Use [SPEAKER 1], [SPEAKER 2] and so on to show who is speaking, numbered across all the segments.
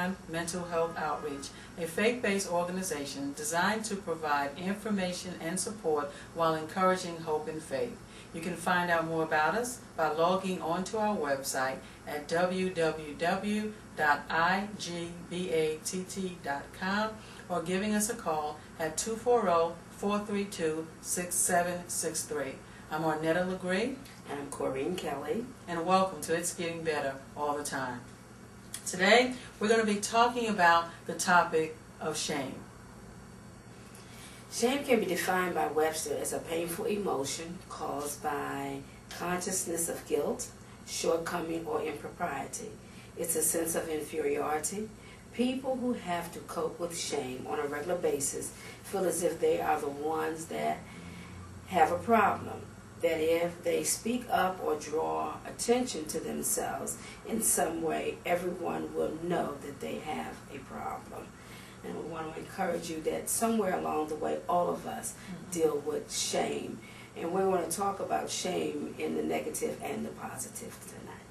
[SPEAKER 1] Lifeline Mental Health Outreach, a faith-based organization designed to provide information and support while encouraging hope and faith. You can find out more about us by logging onto our website at www.igbatt.com or giving us a call at 240-432-6763. I'm Arnetta Legree.
[SPEAKER 2] And I'm Corrine Kelly.
[SPEAKER 1] And welcome to It's Getting Better All the Time. Today, we're going to be talking about the topic of shame.
[SPEAKER 2] Shame can be defined by Webster as a painful emotion caused by consciousness of guilt, shortcoming, or impropriety. It's a sense of inferiority. People who have to cope with shame on a regular basis feel as if they are the ones that have a problem. That if they speak up or draw attention to themselves in some way, everyone will know that they have a problem. And we want to encourage you that somewhere along the way, all of us deal with shame. And we want to talk about shame in the negative and the positive tonight.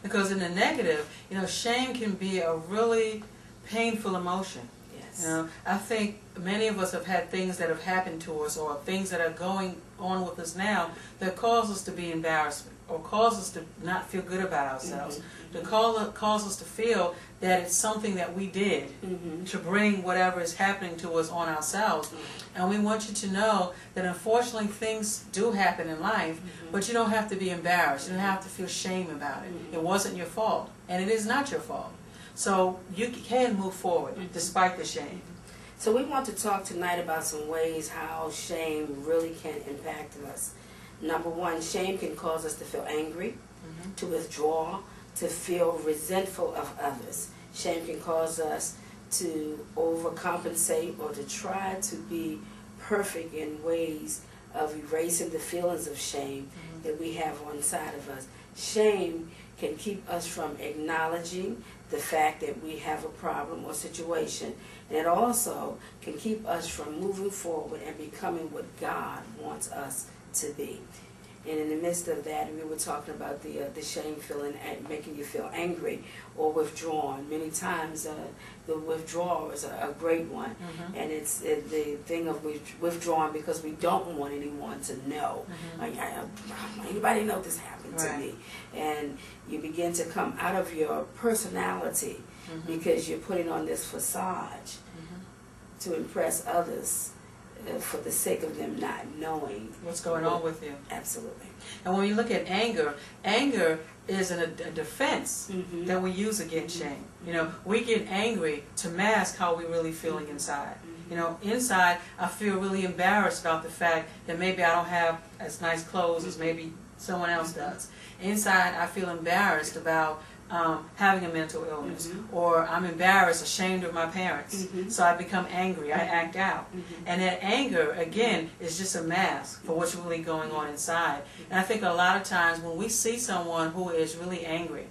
[SPEAKER 1] Because in the negative, shame can be a really painful emotion.
[SPEAKER 2] Yes.
[SPEAKER 1] I think many of us have had things that have happened to us or things that are going on with us now that cause us to be embarrassed or cause us to not feel good about ourselves, to cause us to feel that it's something that we did to bring whatever is happening to us on ourselves. And we want you to know that unfortunately things do happen in life, but you don't have to be embarrassed. You don't have to feel shame about it. It wasn't your fault, and it is not your fault. So you can move forward despite the shame.
[SPEAKER 2] So we want to talk tonight about some ways how shame really can impact us. Number one, shame can cause us to feel angry, to withdraw, to feel resentful of others. Shame can cause us to overcompensate or to try to be perfect in ways of erasing the feelings of shame that we have on the side of us. Shame can keep us from acknowledging the fact that we have a problem or situation, and it also can keep us from moving forward and becoming what God wants us to be. And in the midst of that, we were talking about the shame feeling and making you feel angry or withdrawn. Many times the withdrawal is a great one, and it's the thing of withdrawing because we don't want anyone to know. Like, anybody know this happened to me? And you begin to come out of your personality because you're putting on this facade to impress others. For the sake of them not knowing
[SPEAKER 1] what's going on with you.
[SPEAKER 2] Absolutely.
[SPEAKER 1] And when you look at anger, anger is a defense that we use against shame. We get angry to mask how we're really feeling inside. Inside I feel really embarrassed about the fact that maybe I don't have as nice clothes as maybe someone else does. Inside I feel embarrassed about having a mental illness, or I'm embarrassed, ashamed of my parents, so I become angry, I act out. And that anger, again, is just a mask for what's really going on inside. And I think a lot of times when we see someone who is really angry,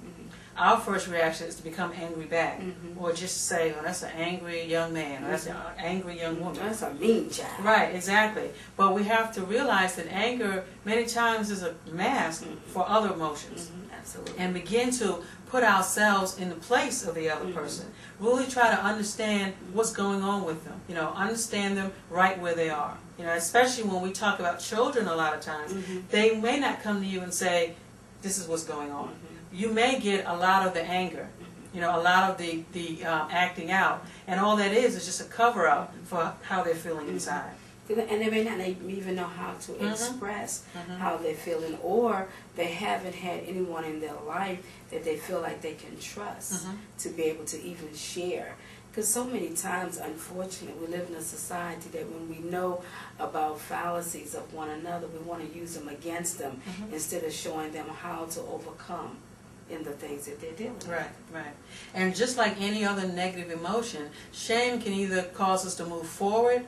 [SPEAKER 1] our first reaction is to become angry back, or just say, oh, that's an angry young man, or that's an angry young woman.
[SPEAKER 2] That's a mean child.
[SPEAKER 1] Right, exactly. But we have to realize that anger many times is a mask for other emotions.
[SPEAKER 2] Absolutely.
[SPEAKER 1] And begin to put ourselves in the place of the other person. Really try to understand what's going on with them. Understand them right where they are. Especially when we talk about children a lot of times, they may not come to you and say, this is what's going on. You may get a lot of the anger, a lot of the acting out, and all that is just a cover-up for how they're feeling inside.
[SPEAKER 2] And they may not even know how to express how they're feeling, or they haven't had anyone in their life that they feel like they can trust to be able to even share. Because so many times, unfortunately, we live in a society that when we know about fallacies of one another, we want to use them against them instead of showing them how to overcome in the things that they're dealing with.
[SPEAKER 1] Right. And just like any other negative emotion, shame can either cause us to move forward,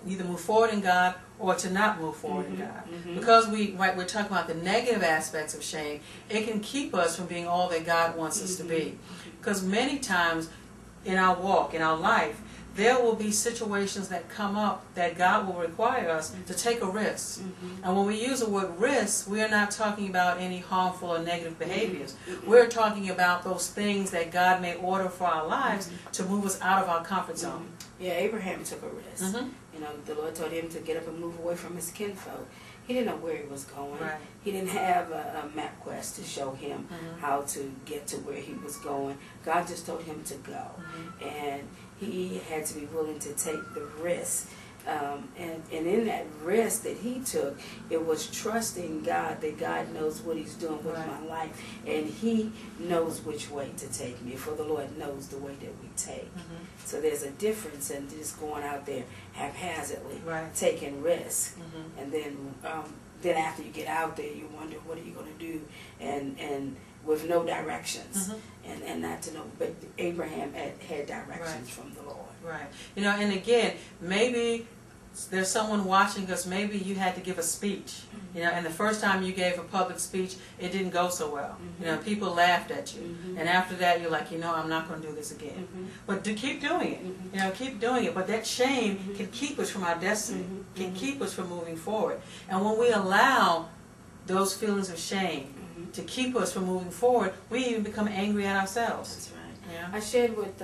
[SPEAKER 1] either move forward in God or to not move forward in God. Because we're talking about the negative aspects of shame, it can keep us from being all that God wants us to be. Because many times in our walk, in our life, there will be situations that come up that God will require us to take a risk. And when we use the word risk, we are not talking about any harmful or negative behaviors. We're talking about those things that God may order for our lives to move us out of our comfort zone.
[SPEAKER 2] Yeah, Abraham took a risk. You know, the Lord told him to get up and move away from his kinfolk. He didn't know where he was going.
[SPEAKER 1] Right.
[SPEAKER 2] He didn't have a MapQuest to show him how to get to where he was going. God just told him to go. And he had to be willing to take the risk. And in that risk that he took, it was trusting God that God knows what he's doing with my life. And he knows which way to take me. For the Lord knows the way that we take. So there's a difference in just going out there haphazardly, taking risk. And then after you get out there, you wonder, what are you going to do? And with no directions. And not to know. But Abraham had directions from the Lord.
[SPEAKER 1] Right. You know, and again, maybe there's someone watching us, maybe you had to give a speech, you know, and the first time you gave a public speech, it didn't go so well. You know, people laughed at you. And after that, you're like, you know, I'm not going to do this again. But to keep doing it, you know, keep doing it. But that shame can keep us from our destiny, can keep us from moving forward. And when we allow those feelings of shame to keep us from moving forward, we even become angry at ourselves.
[SPEAKER 2] That's right.
[SPEAKER 1] Yeah.
[SPEAKER 2] I shared with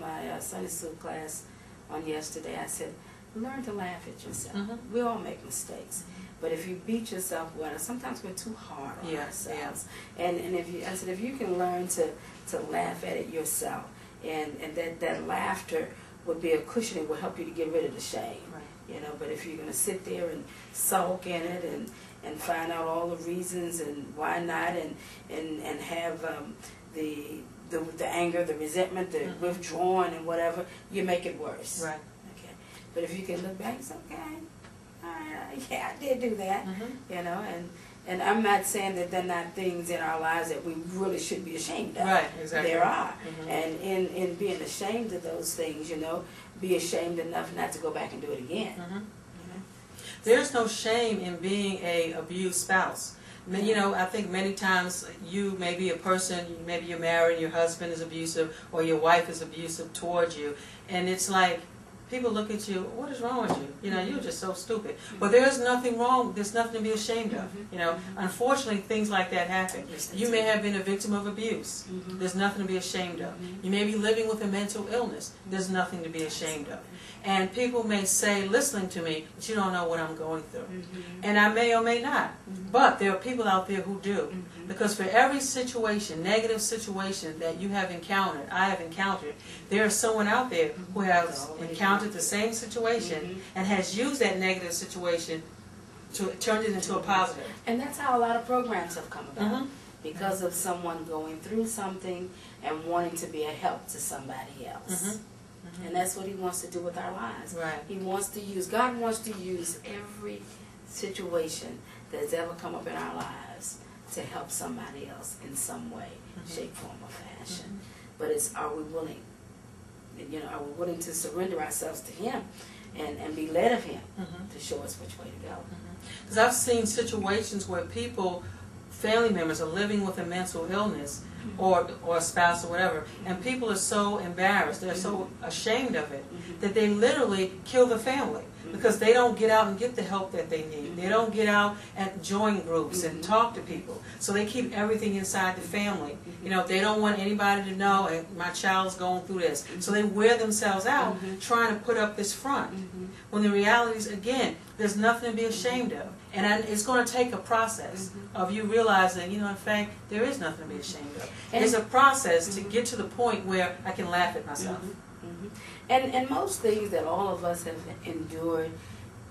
[SPEAKER 2] my Sunday school class on yesterday, I said, learn to laugh at yourself. We all make mistakes. But if you beat yourself, well, sometimes we're too hard on ourselves. And I said, if you can learn to laugh at it yourself, and that laughter would be a cushion, it will help you to get rid of the shame. You know, but if you're going to sit there and sulk in it and find out all the reasons and why not, and have the anger, the resentment, the withdrawing and whatever, you make it worse.
[SPEAKER 1] Right.
[SPEAKER 2] Okay. But if you can look back, it's okay. Yeah, I did do that. You know, and I'm not saying that there are not things in our lives that we really should be ashamed of.
[SPEAKER 1] Right, exactly.
[SPEAKER 2] There are. And in being ashamed of those things, you know, be ashamed enough not to go back and do it again.
[SPEAKER 1] There's no shame in being a abused spouse. You know, I think many times you may be a person, maybe you're married, your husband is abusive, or your wife is abusive towards you, and it's like, people look at you, what is wrong with you? You know, you're just so stupid. But there's nothing wrong, there's nothing to be ashamed of. You know, unfortunately, things like that happen. You may have been a victim of abuse. There's nothing to be ashamed of. You may be living with a mental illness. There's nothing to be ashamed of. And people may say, listening to me, that you don't know what I'm going through. And I may or may not. But there are people out there who do. Because for every situation, negative situation that you have encountered, I have encountered, there is someone out there who has encountered the same situation and has used that negative situation to turn it into a positive.
[SPEAKER 2] And that's how a lot of programs have come about. Because of someone going through something and wanting to be a help to somebody else. And that's what he wants to do with our lives. He wants to use, God wants to use every situation that's ever come up in our lives to help somebody else in some way, shape, form, or fashion. But it's, are we willing? You know, are we willing to surrender ourselves to Him and be led of Him to show us which way to go?
[SPEAKER 1] Because I've seen situations where people, family members, are living with a mental illness or a spouse or whatever, and people are so embarrassed, they're so ashamed of it, that they literally kill the family because they don't get out and get the help that they need. They don't get out and join groups and talk to people. So they keep everything inside the family. You know, they don't want anybody to know, hey, my child's going through this. So they wear themselves out trying to put up this front. When the reality is, again, there's nothing to be ashamed of. And it's going to take a process of you realizing, you know, in fact, there is nothing to be ashamed of. It's a process to get to the point where I can laugh at myself.
[SPEAKER 2] And most things that all of us have endured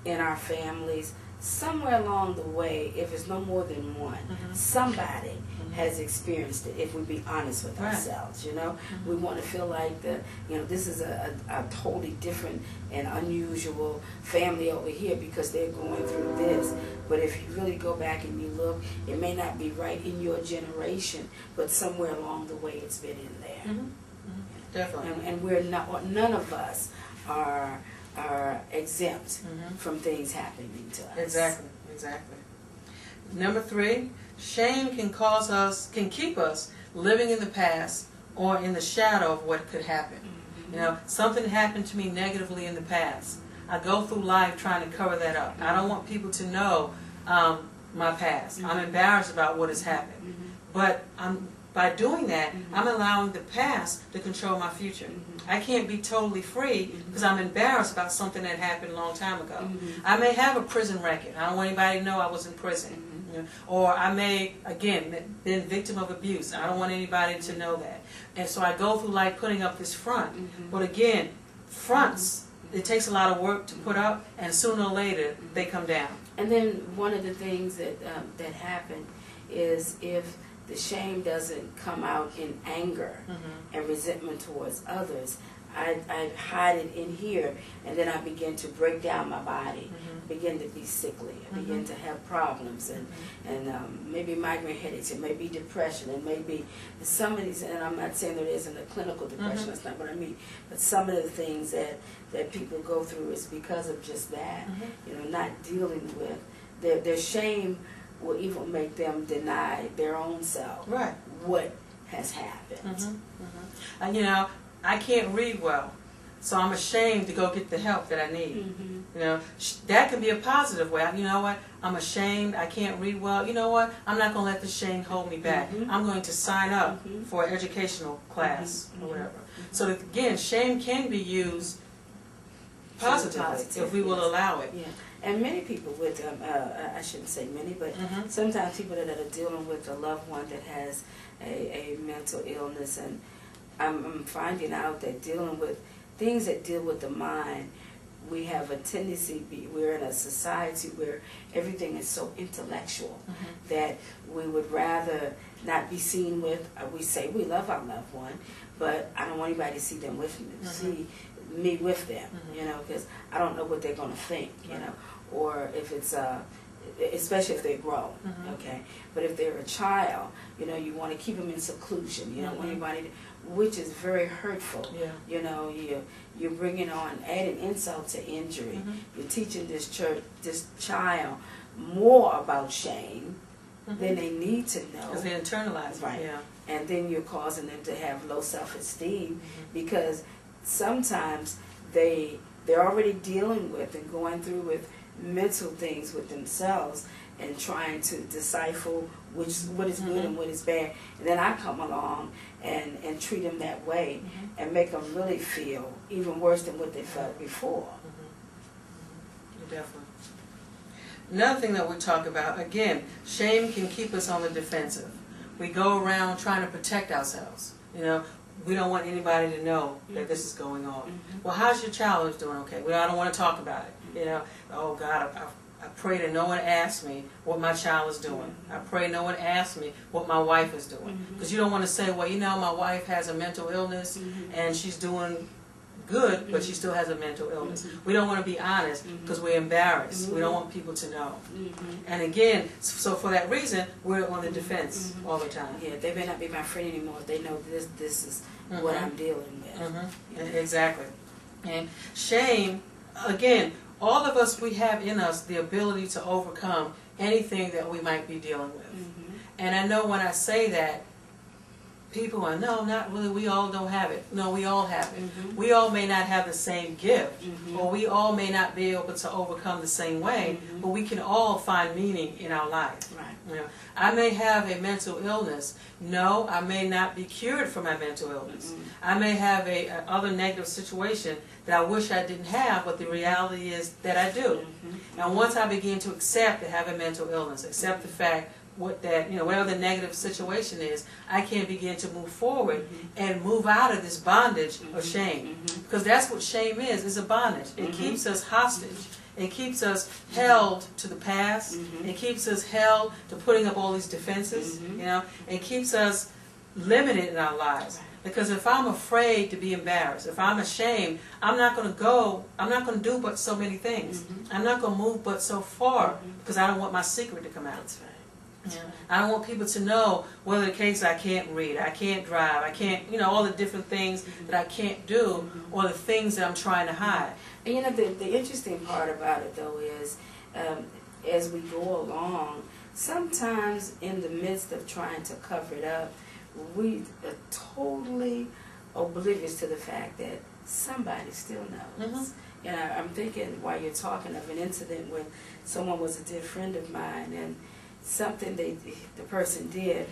[SPEAKER 2] in our families, somewhere along the way, if it's no more than one, somebody has experienced it, if we be honest with ourselves, you know. We want to feel like, you know, this is a totally different and unusual family over here because they're going through this. But if you really go back and you look, it may not be right in your generation, but somewhere along the way it's been in there.
[SPEAKER 1] Definitely.
[SPEAKER 2] And we're not, none of us are exempt from things happening to us.
[SPEAKER 1] Exactly, exactly. Number 3, shame can keep us living in the past or in the shadow of what could happen. You know, something happened to me negatively in the past. I go through life trying to cover that up. I don't want people to know my past. I'm embarrassed about what has happened. But by doing that, I'm allowing the past to control my future. I can't be totally free because I'm embarrassed about something that happened a long time ago. I may have a prison record. I don't want anybody to know I was in prison. You know? Or I may, again, been victim of abuse. I don't want anybody to know that. And so I go through life putting up this front. But again, fronts, it takes a lot of work to put up, and sooner or later they come down.
[SPEAKER 2] And then one of the things that that happen is if the shame doesn't come out in anger and resentment towards others, I hide it in here, and then I begin to break down my body, begin to be sickly, I begin to have problems, and maybe migraine headaches, it may be depression, and maybe some of these, and I'm not saying there isn't a clinical depression, that's not what I mean, but some of the things that people go through is because of just that, you know, not dealing with their shame will even make them deny their own self what has happened.
[SPEAKER 1] And you know, I can't read well, so I'm ashamed to go get the help that I need. You know, that can be a positive way. You know what? I'm ashamed. I can't read well. You know what? I'm not going to let the shame hold me back. I'm going to sign up for an educational class or whatever. So that, again, shame can be used positively if we will allow it.
[SPEAKER 2] Yeah. And many people with, I shouldn't say many, but sometimes people that are dealing with a loved one that has a mental illness, and I'm finding out that dealing with things that deal with the mind, we have a tendency, we're in a society where everything is so intellectual that we would rather not be seen with, we say we love our loved one, but I don't want anybody to see them with me, see me with them, you know, because I don't know what they're going to think, you know, or if it's especially if they're grown, okay. But if they're a child, you know, you want to keep them in seclusion. You don't want anybody, which is very hurtful. You know, you're bringing on, adding insult to injury. You're teaching this child more about shame than they need to know.
[SPEAKER 1] Because they internalize it.
[SPEAKER 2] Right. And then you're causing them to have low self-esteem because sometimes they're already dealing with and going through with mental things with themselves and trying to decipher what is good and what is bad, and then I come along and treat them that way and make them really feel even worse than what they felt before.
[SPEAKER 1] Definitely. Another thing that we talk about, again, shame can keep us on the defensive. We go around trying to protect ourselves. You know, we don't want anybody to know that this is going on. Well, how's your child doing? Okay, well, I don't want to talk about it. You know, oh God, I pray that no one asks me what my child is doing. I pray no one asks me what my wife is doing. Because you don't want to say, well, you know, my wife has a mental illness and she's doing good, but she still has a mental illness. We don't want to be honest because we're embarrassed. We don't want people to know. And again, so for that reason, we're on the defense all the time.
[SPEAKER 2] Yeah, they may not be my friend anymore if they know this is what I'm dealing with.
[SPEAKER 1] Exactly. And shame, again, all of us, we have in us the ability to overcome anything that we might be dealing with. And I know when I say that, people are, no, not really, we all don't have it. No, we all have it. We all may not have the same gift, or we all may not be able to overcome the same way, but we can all find meaning in our life. You know, I may have a mental illness. No, I may not be cured from my mental illness. I may have a other negative situation that I wish I didn't have, but the reality is that I do. And once I begin to accept that I have a mental illness, accept the fact whatever the negative situation is, I can begin to move forward and move out of this bondage of shame. Because that's what shame is. It's a bondage. It keeps us hostage. It keeps us held to the past. It keeps us held to putting up all these defenses. You know, it keeps us limited in our lives. Because if I'm afraid to be embarrassed, if I'm ashamed, I'm not going to do but so many things. I'm not going to move but so far because I don't want my secret to come out.
[SPEAKER 2] That's right.
[SPEAKER 1] I don't want people to know whether the case I can't read, I can't drive, I can't, all the different things that I can't do, or the things that I'm trying to hide.
[SPEAKER 2] And the interesting part about it though is, as we go along, sometimes in the midst of trying to cover it up, we totally oblivious to the fact that somebody still knows. And I'm thinking while you're talking of an incident when someone was a dear friend of mine, and something the person did,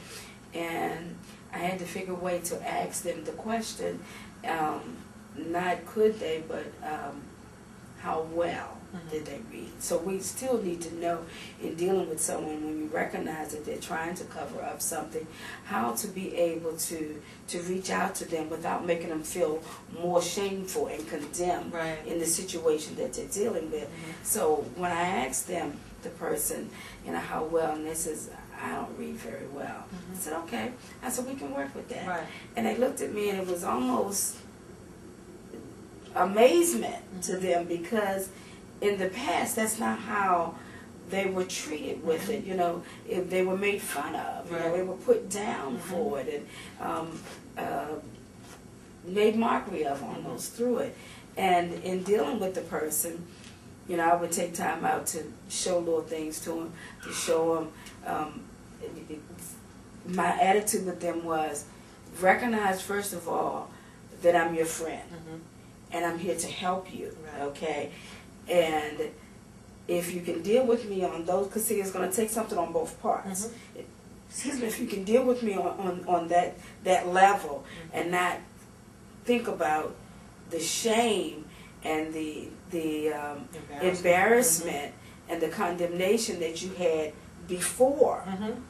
[SPEAKER 2] and I had to figure a way to ask them the question, not could they, but how well did they read. So we still need to know, in dealing with someone, when we recognize that they're trying to cover up something, how to be able to reach out to them without making them feel more shameful and condemned in the situation that they're dealing with. So when I asked them, the person, how well, and they says, I don't read very well. I said, okay. I said, we can work with that. And they looked at me, and it was almost amazement to them, because in the past, that's not how they were treated with it. If they were made fun of, they were put down for it, and made mockery of almost through it. And in dealing with the person, I would take time out to show little things to them, to show them. My attitude with them was, recognize first of all that I'm your friend, and I'm here to help you, okay? And if you can deal with me on those, because see, it's going to take something on both parts. Excuse me, if you can deal with me on that level, and not think about the shame and the embarrassment and the condemnation that you had before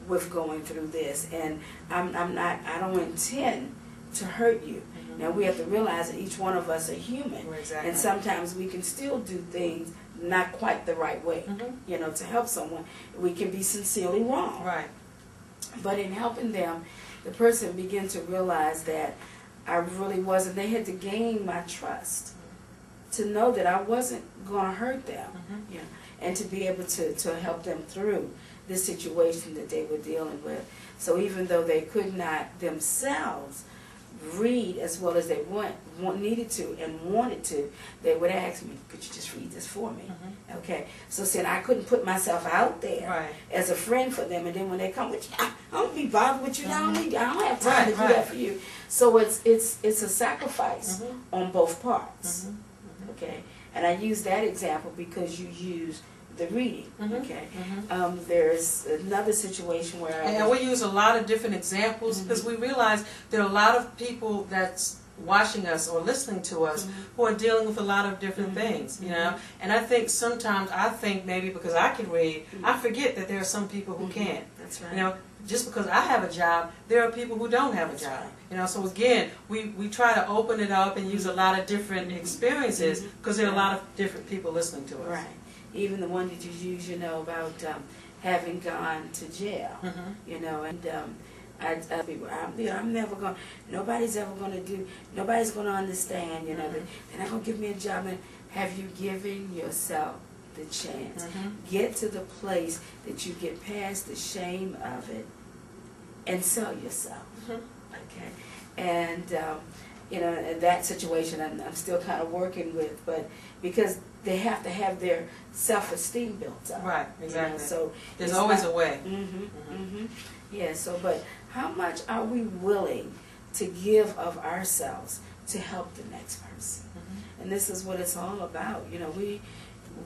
[SPEAKER 2] with going through this, and I don't intend to hurt you. Now we have to realize that each one of us are human, and sometimes we can still do things not quite the right way. To help someone, we can be sincerely wrong. But in helping them, the person began to realize that I really wasn't. They had to gain my trust to know that I wasn't going to hurt them, and to be able to help them through this situation that they were dealing with. So even though they could not themselves read as well as they needed to and wanted to, they would ask me, could you just read this for me? Okay, so said I couldn't put myself out there as a friend for them, and then when they come with you, I don't be bothered with you. I don't have time to do that for you. So it's a sacrifice on both parts. Okay, and I use that example because you use the reading. Okay, there's another situation where
[SPEAKER 1] and we use a lot of different examples because we realize there are a lot of people that's watching us or listening to us who are dealing with a lot of different things, and I think sometimes maybe because I can read, I forget that there are some people who can't.
[SPEAKER 2] That's right.
[SPEAKER 1] Just because I have a job, there are people who don't have a job. So again, we try to open it up and use a lot of different experiences because there are a lot of different people listening to us.
[SPEAKER 2] Right. Even the one that you use, about having gone to jail, and I'm never going. Nobody's going to understand. They're not going to give me a job. And have you given yourself the chance? Get to the place that you get past the shame of it and sell yourself. Okay, and in that situation, I'm still kind of working with, but because they have to have their self-esteem built up.
[SPEAKER 1] Right, exactly.
[SPEAKER 2] So
[SPEAKER 1] there's always a way.
[SPEAKER 2] Yeah. So, but how much are we willing to give of ourselves to help the next person? And this is what it's all about.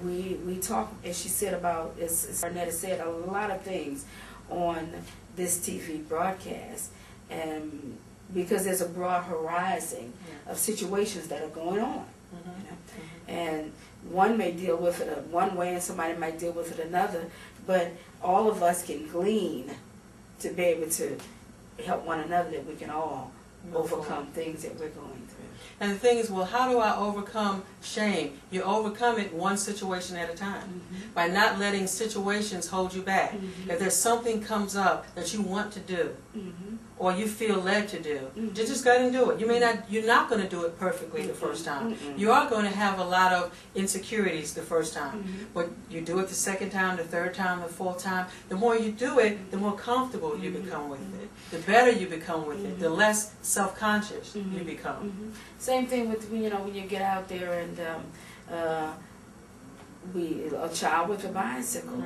[SPEAKER 2] We talk, as she said about, as Arnetta said, a lot of things on this TV broadcast, and because there's a broad horizon of situations that are going on, and one may deal with it one way and somebody might deal with it another, but all of us can glean to be able to help one another, that we can all overcome things that we're going through.
[SPEAKER 1] And the thing is, well, how do I overcome shame? You overcome it one situation at a time, by not letting situations hold you back. If there's something comes up that you want to do, or you feel led to do, just go ahead and do it. You're not going to do it perfectly the first time. You are going to have a lot of insecurities the first time, but you do it the second time, the third time, the fourth time. The more you do it, the more comfortable you become with it. The better you become with it, the less self-conscious you become.
[SPEAKER 2] Same thing with when you get out there and a child with a bicycle.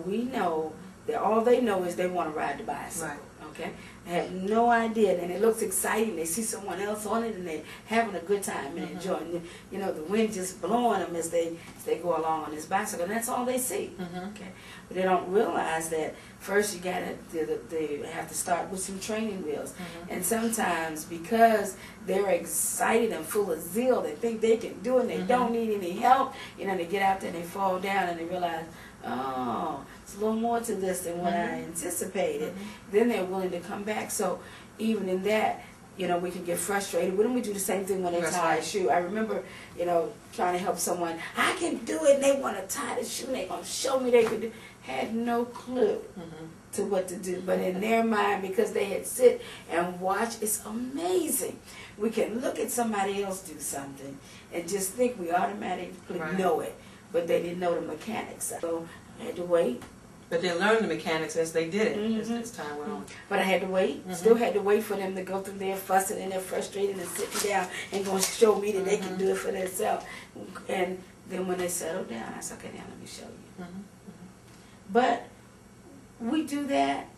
[SPEAKER 2] We know that all they know is they want to ride the bicycle. Okay, they have no idea, and it looks exciting. They see someone else on it, and they're having a good time and enjoying. You know, the wind just blowing them as they go along on this bicycle, and that's all they see. Okay, but they don't realize that first you they have to start with some training wheels, and sometimes because they're excited and full of zeal, they think they can do it, and they don't need any help. You know, they get out there and they fall down, and they realize, oh, it's a little more to this than what I anticipated. Then they're willing to come back. So even in that, you know, we can get frustrated. Wouldn't we do the same thing when they tie a shoe? I remember, you know, trying to help someone. I can do it. And they want to tie the shoe. And they're going to show me they could do. Had no clue to what to do. But in their mind, because they had sit and watch, it's amazing. We can look at somebody else do something and just think we automatically know it. But they didn't know the mechanics. So I had to wait.
[SPEAKER 1] But they learned the mechanics as they did it as time went on.
[SPEAKER 2] But I had to wait. Still had to wait for them to go through their fussing and their frustrating and sitting down and going to show me that they can do it for themselves. And then when they settled down, I said, okay, now let me show you. But we do that.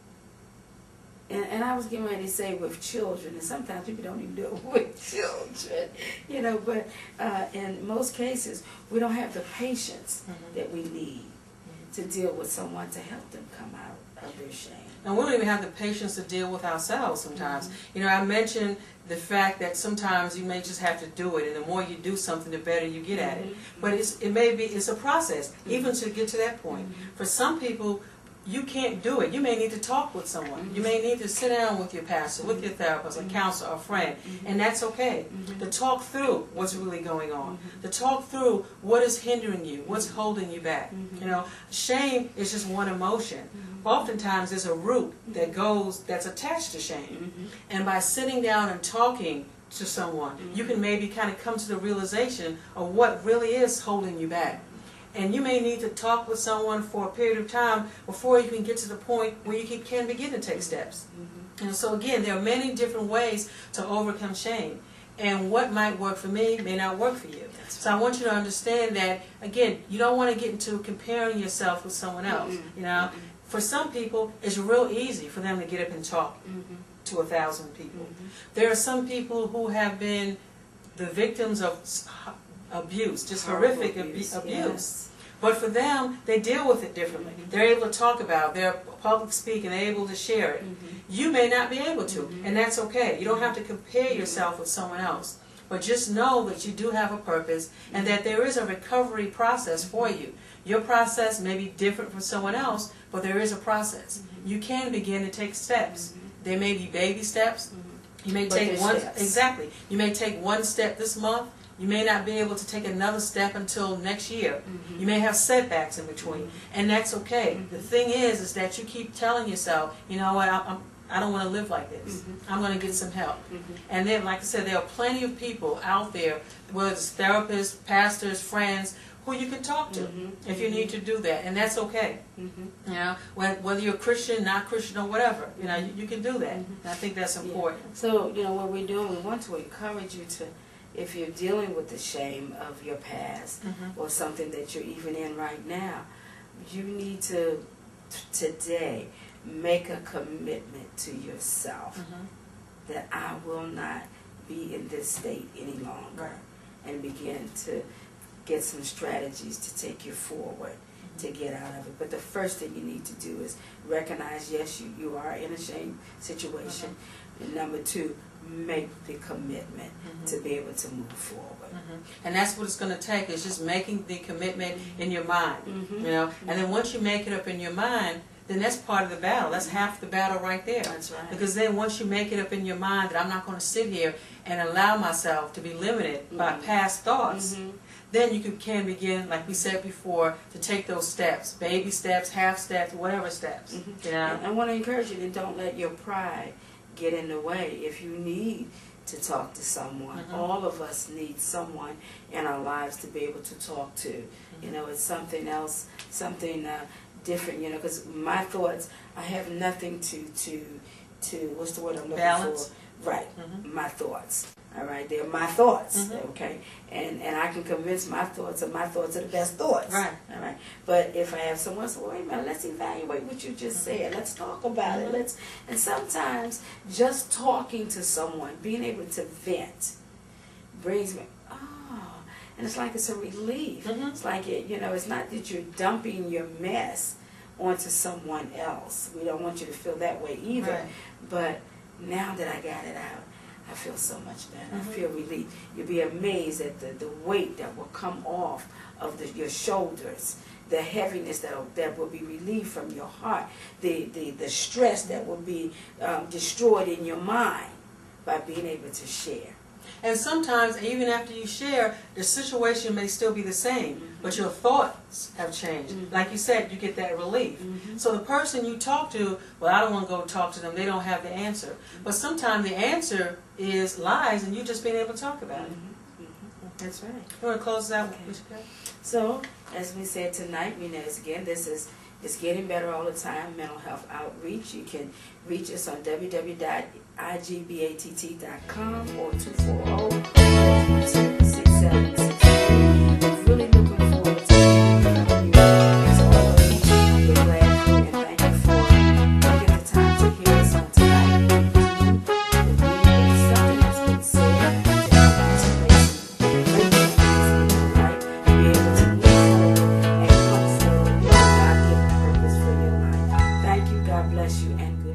[SPEAKER 2] And I was getting ready to say with children, and sometimes people don't even do it with children, you know, but in most cases, we don't have the patience that we need to deal with someone to help them come out of their shame.
[SPEAKER 1] And we don't even have the patience to deal with ourselves sometimes. You know, I mentioned the fact that sometimes you may just have to do it, and the more you do something, the better you get at it. But it's a process, even to get to that point. For some people, you can't do it. You may need to talk with someone. You may need to sit down with your pastor, with your therapist, a counselor, a friend, and that's okay. To talk through what's really going on. To talk through what is hindering you, what's holding you back. You know, shame is just one emotion. Oftentimes there's a root that's attached to shame. And by sitting down and talking to someone, you can maybe kind of come to the realization of what really is holding you back. And you may need to talk with someone for a period of time before you can get to the point where you can begin to take steps. And so again, there are many different ways to overcome shame. And what might work for me may not work for you. So I want you to understand that, again, you don't want to get into comparing yourself with someone else. You know, for some people, it's real easy for them to get up and talk to 1,000 people. There are some people who have been the victims of abuse, just horrific abuse. Yes. But for them, they deal with it differently. They're able to talk about it. They're public speaking. They're able to share it. You may not be able to, and that's okay. You don't have to compare yourself with someone else. But just know that you do have a purpose and that there is a recovery process for you. Your process may be different from someone else, but there is a process. You can begin to take steps. There may be baby steps. You may take exactly. You may take one step this month. You may not be able to take another step until next year. You may have setbacks in between, and that's okay. The thing is that you keep telling yourself, you know what, I don't want to live like this. I'm going to get some help. And then, like I said, there are plenty of people out there, whether it's therapists, pastors, friends, who you can talk to if you need to do that, and that's okay. You know, whether you're Christian, not Christian, or whatever, you know, you can do that. And I think that's important.
[SPEAKER 2] So, you know, what we're doing, we want to encourage you to, if you're dealing with the shame of your past or something that you're even in right now, you need to today make a commitment to yourself that I will not be in this state any longer, and begin to get some strategies to take you forward to get out of it. But the first thing you need to do is recognize, yes, you are in a shame situation. And number two, make the commitment to be able to move forward.
[SPEAKER 1] And that's what it's going to take, is just making the commitment in your mind. You know, and then once you make it up in your mind, then that's part of the battle. That's half the battle right there.
[SPEAKER 2] That's right.
[SPEAKER 1] Because then once you make it up in your mind that I'm not going to sit here and allow myself to be limited by past thoughts, then you can begin, like we said before, to take those steps, baby steps, half steps, whatever steps. You know?
[SPEAKER 2] I want to encourage you to don't let your pride get in the way. If you need to talk to someone, all of us need someone in our lives to be able to talk to. You know, it's something else, something different, you know, because my thoughts, I have nothing to what's the word I'm looking
[SPEAKER 1] balance.
[SPEAKER 2] for? Right, my thoughts. All right, they're my thoughts, okay, and I can convince my thoughts are the best thoughts.
[SPEAKER 1] Right.
[SPEAKER 2] All right. But if I have someone say, wait a minute, let's evaluate what you just said. Let's talk about it. And sometimes just talking to someone, being able to vent, brings me, and it's like it's a relief. It's like, it's not that you're dumping your mess onto someone else. We don't want you to feel that way either.
[SPEAKER 1] Right.
[SPEAKER 2] But now that I got it out, I feel so much better. I feel relief. You'll be amazed at the weight that will come off of your shoulders, the heaviness that will be relieved from your heart, the stress that will be destroyed in your mind by being able to share.
[SPEAKER 1] And sometimes, even after you share, the situation may still be the same, but your thoughts have changed. Like you said, you get that relief. So the person you talk to, well, I don't want to go talk to them. They don't have the answer. But sometimes the answer is lies, and you just being able to talk about it.
[SPEAKER 2] That's right.
[SPEAKER 1] You want to close out with that?
[SPEAKER 2] So, as we said tonight, it's getting better all the time, mental health outreach. You can reach us on www.igbatt.com or 240-6763. We're really looking forward to hearing from you. As always, we're grateful and thank you for taking the time to hear us on tonight. If something has been said to help us make some great changes in your life, be able to move forward and come forward with a God-given purpose for your life. Thank you. God bless you and good.